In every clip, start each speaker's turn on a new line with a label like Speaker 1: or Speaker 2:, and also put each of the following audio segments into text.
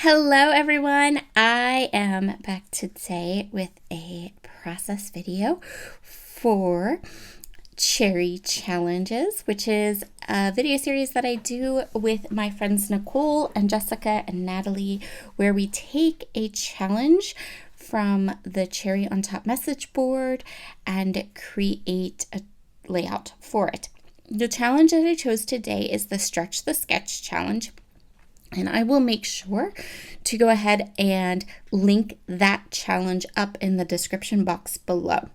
Speaker 1: Hello everyone, I am back today with a process video for cherry challenges, which is a video series that I do with my friends Nicole and Jessica and Natalie, where we take a challenge from the cherry on top message board and create a layout for it. The challenge that I chose today is the Stretch the Sketch challenge. And I will make sure to go ahead and link that challenge up in the description box below.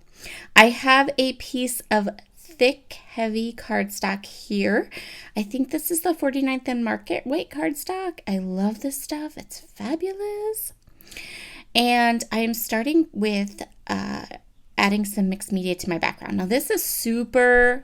Speaker 1: I have a piece of thick, heavy cardstock here. I think this is the 49th and Market weight cardstock. I love this stuff. It's fabulous. And I am starting with adding some mixed media to my background. Now this is super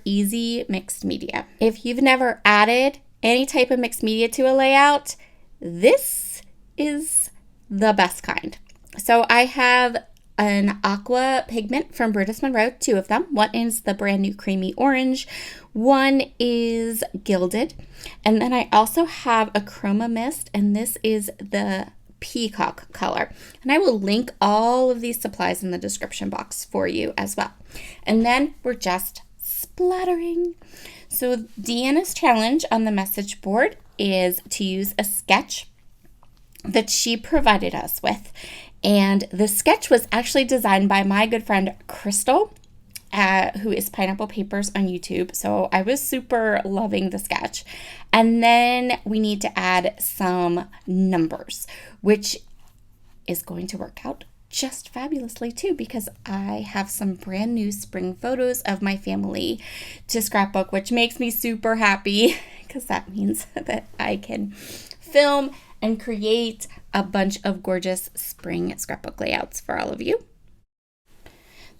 Speaker 1: easy mixed media. If you've never added any type of mixed media to a layout, this is the best kind. So I have an aqua pigment from Brutus Monroe, two of them. One is the brand new creamy orange, one is gilded, and then I also have a chroma mist, and this is the peacock color. And I will link all of these supplies in the description box for you as well. And then we're just splattering. So Deanna's challenge on the message board is to use a sketch that she provided us with. And the sketch was actually designed by my good friend Crystal, who is Pineapple Papers on YouTube. So I was super loving the sketch. And then we need to add some numbers, which is going to work out just fabulously too, because I have some brand new spring photos of my family to scrapbook, which makes me super happy because that means that I can film and create a bunch of gorgeous spring scrapbook layouts for all of you.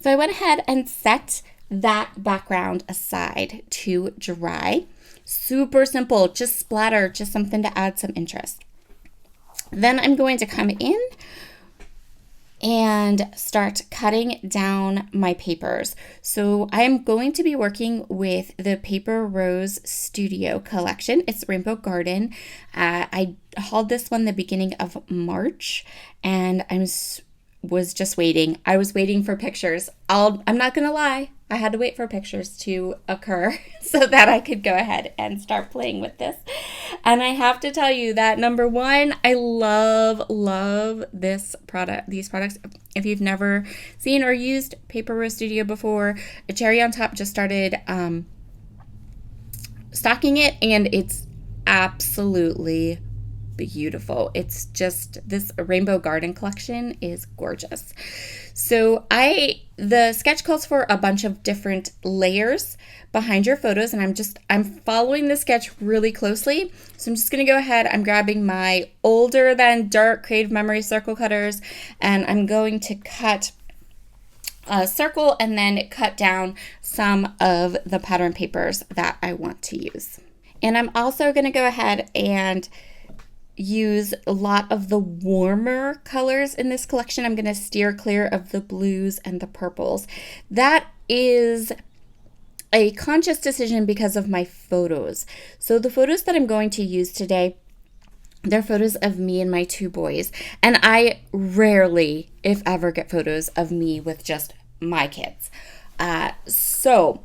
Speaker 1: So I went ahead and set that background aside to dry. Super simple, just splatter, just something to add some interest. Then I'm going to come in and start cutting down my papers. So I'm going to be working with the Paper Rose Studio collection. It's Rainbow Garden. I hauled this one the beginning of March, and was just waiting. I was waiting for pictures. I'm not gonna lie, I had to wait for pictures to occur so that I could go ahead and start playing with this. And I have to tell you that number one, I love these products. If you've never seen or used Paper Rose Studio before, a Cherry on Top just started stocking it, and it's absolutely beautiful. It's just, this Rainbow Garden collection is gorgeous. So the sketch calls for a bunch of different layers behind your photos, and I'm following the sketch really closely. So I'm just going to go ahead, I'm grabbing my older than dark Creative Memory circle cutters, and I'm going to cut a circle and then cut down some of the pattern papers that I want to use. And I'm also going to go ahead and use a lot of the warmer colors in this collection. I'm going to steer clear of the blues and the purples. That is a conscious decision because of my photos. So the photos that I'm going to use today, they're photos of me and my two boys. And I rarely, if ever, get photos of me with just my kids. So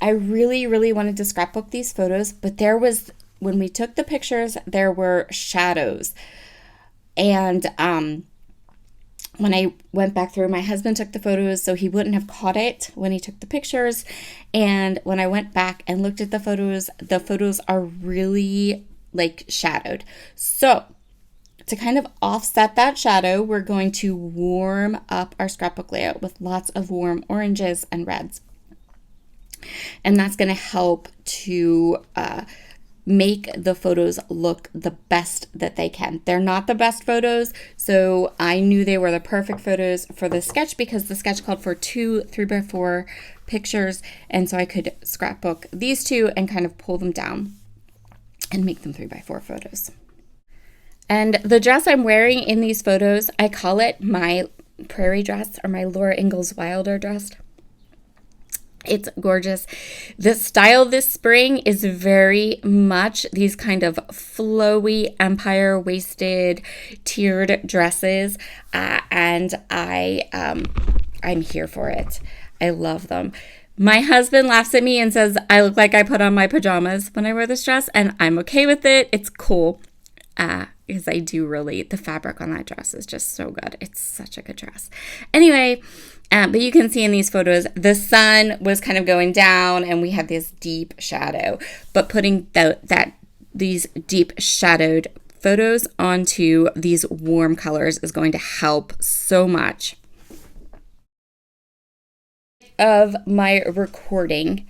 Speaker 1: I really wanted to scrapbook these photos, but when we took the pictures, there were shadows. And when I went back through, my husband took the photos so he wouldn't have caught it when he took the pictures. And when I went back and looked at the photos are really like shadowed. So to kind of offset that shadow, we're going to warm up our scrapbook layout with lots of warm oranges and reds. And that's going to help to make the photos look the best that they can. They're not the best photos, so I knew they were the perfect photos for the sketch because the sketch called for 2 3x4 pictures, and so I could scrapbook these two and kind of pull them down and make them 3x4 photos. And the dress I'm wearing in these photos, I call it my prairie dress or my Laura Ingalls Wilder dress. It's gorgeous. The style this spring is very much these kind of flowy empire waisted tiered dresses, and I'm here for it. I love them. My husband laughs at me and says I look like I put on my pajamas when I wear this dress, and I'm okay with it. It's cool. Because I do really, the fabric on that dress is just so good. It's such a good dress. Anyway, but you can see in these photos, the sun was kind of going down and we had this deep shadow. But putting these deep shadowed photos onto these warm colors is going to help so much. Of my recording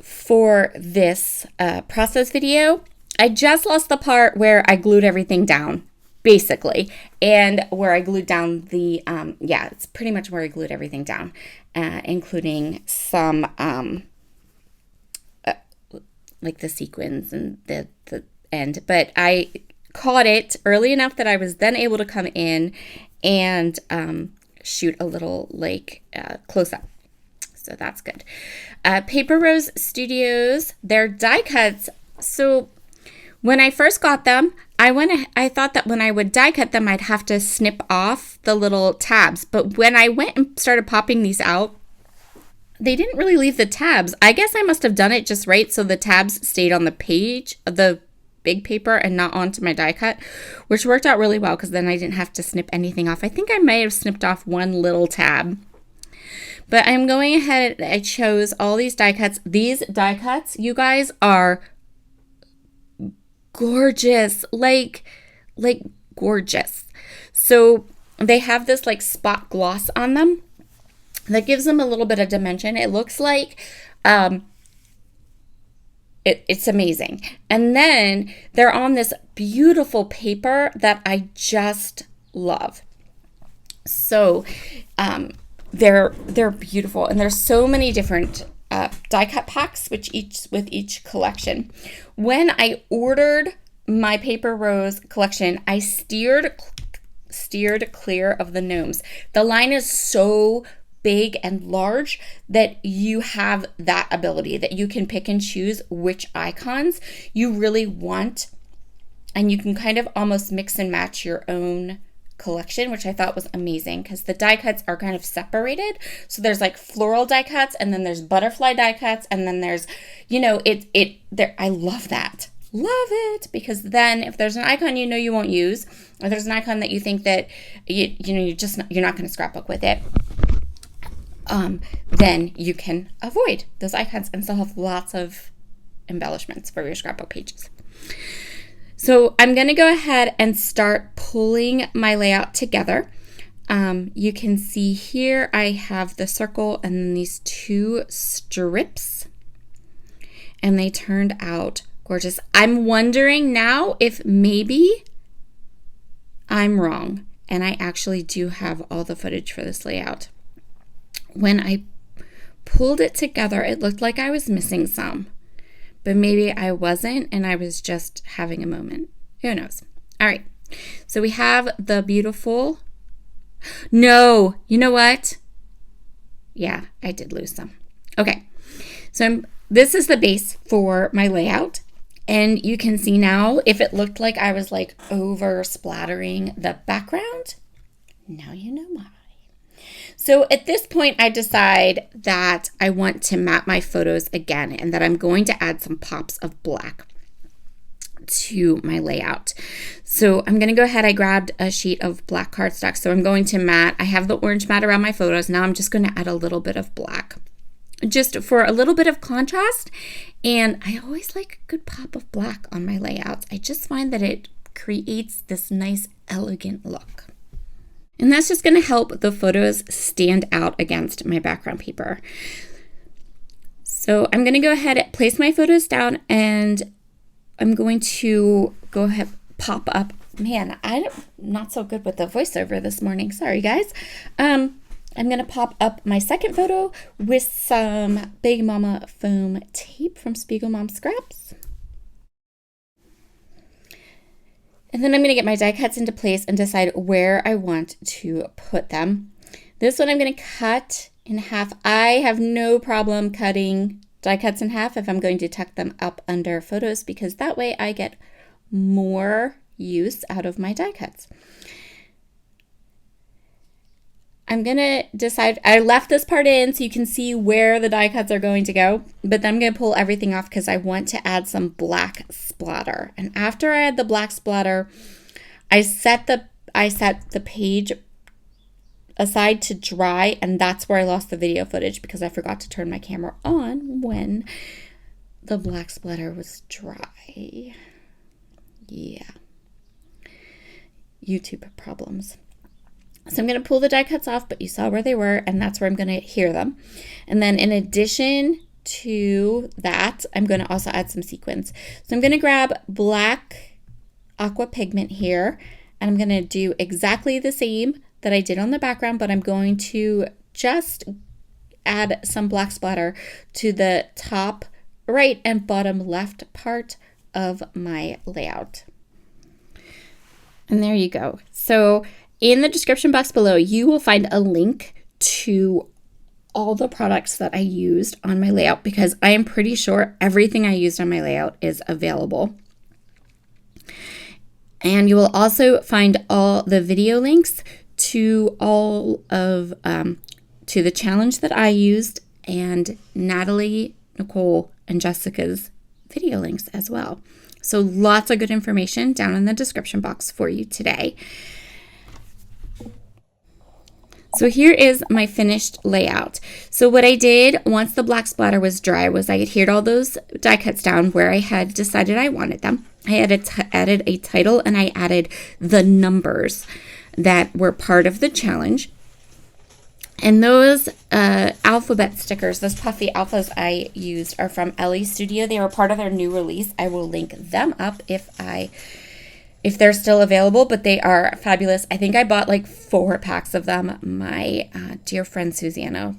Speaker 1: for this process video, I just lost the part where I glued everything down, basically, and where I glued down the, it's pretty much where I glued everything down, including some, like the sequins and the end, but I caught it early enough that I was then able to come in and shoot a little, like, close-up. So that's good. Paper Rose Studios, their die cuts, so when I first got them, I thought that when I would die cut them, I'd have to snip off the little tabs. But when I went and started popping these out, they didn't really leave the tabs. I guess I must have done it just right so the tabs stayed on the page of the big paper and not onto my die cut, which worked out really well because then I didn't have to snip anything off. I think I may have snipped off one little tab. But I'm going ahead, I chose all these die cuts. These die cuts, you guys, are gorgeous, like gorgeous. So they have this like spot gloss on them that gives them a little bit of dimension. It looks like it's amazing. And then they're on this beautiful paper that I just love. So they're beautiful, and there's so many different die cut packs with each collection. When I ordered my Paper Rose collection, I steered clear of the gnomes. The line is so big and large that you have that ability that you can pick and choose which icons you really want, and you can kind of almost mix and match your own collection, which I thought was amazing because the die cuts are kind of separated. So there's like floral die cuts, and then there's butterfly die cuts, and then there's, I love that. Love it, because then if there's an icon you won't use, or there's an icon that you think that you're not going to scrapbook with it, then you can avoid those icons and still have lots of embellishments for your scrapbook pages. So I'm going to go ahead and start pulling my layout together. You can see here I have the circle and then these two strips, and they turned out gorgeous. I'm wondering now if maybe I'm wrong and I actually do have all the footage for this layout. When I pulled it together, it looked like I was missing some. But maybe I wasn't, and I was just having a moment. Who knows? All right. So we have the beautiful... No, you know what? Yeah, I did lose some. Okay. So this is the base for my layout. And you can see now, if it looked like I was like over splattering the background, now you know why. So at this point, I decide that I want to map my photos again and that I'm going to add some pops of black to my layout. So I'm going to go ahead. I grabbed a sheet of black cardstock. So I'm going to mat. I have the orange mat around my photos. Now I'm just going to add a little bit of black just for a little bit of contrast. And I always like a good pop of black on my layouts. I just find that it creates this nice, elegant look. And that's just going to help the photos stand out against my background paper. So I'm going to go ahead and place my photos down, and I'm going to go ahead pop up. Man, I'm not so good with the voiceover this morning. Sorry, guys. I'm going to pop up my second photo with some Big Mama foam tape from Spiegel Mom Scraps. And then I'm going to get my die cuts into place and decide where I want to put them. This one I'm going to cut in half. I have no problem cutting die cuts in half if I'm going to tuck them up under photos, because that way I get more use out of my die cuts. I'm going to decide, I left this part in so you can see where the die cuts are going to go, but then I'm going to pull everything off because I want to add some black splatter. And after I add the black splatter, I set the page aside to dry, and that's where I lost the video footage because I forgot to turn my camera on when the black splatter was dry. Yeah. YouTube problems. So I'm going to pull the die cuts off, but you saw where they were, and that's where I'm going to adhere them. And then in addition to that, I'm going to also add some sequins. So I'm going to grab black aqua pigment here, and I'm going to do exactly the same that I did on the background, but I'm going to just add some black splatter to the top right and bottom left part of my layout. And there you go. So in the description box below, you will find a link to all the products that I used on my layout, because I am pretty sure everything I used on my layout is available. And you will also find all the video links to all of to the challenge that I used, and Natalie, Nicole, and Jessica's video links as well. So lots of good information down in the description box for you today. So here is my finished layout. So what I did once the black splatter was dry was I adhered all those die cuts down where I had decided I wanted them. I added a title, and I added the numbers that were part of the challenge. And those alphabet stickers, those puffy alphas I used, are from Ellie Studio. They were part of their new release. I will link them up if they're still available, but they are fabulous. I think I bought like 4 packs of them. My dear friend Susanna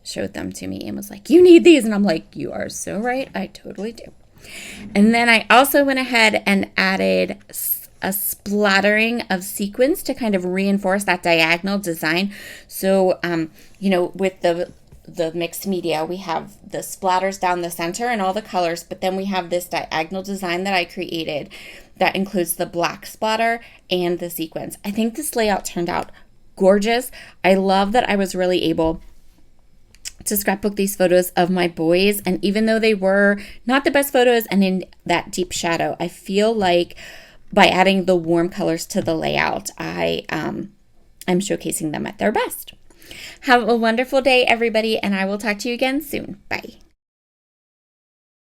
Speaker 1: showed them to me and was like, "You need these." And I'm like, "You are so right. I totally do." And then I also went ahead and added a splattering of sequins to kind of reinforce that diagonal design. So, with the mixed media, we have the splatters down the center and all the colors, but then we have this diagonal design that I created that includes the black splatter and the sequins. I think this layout turned out gorgeous. I love that I was really able to scrapbook these photos of my boys, and even though they were not the best photos and in that deep shadow, I feel like by adding the warm colors to the layout, I'm showcasing them at their best. Have a wonderful day, everybody, and I will talk to you again soon. Bye.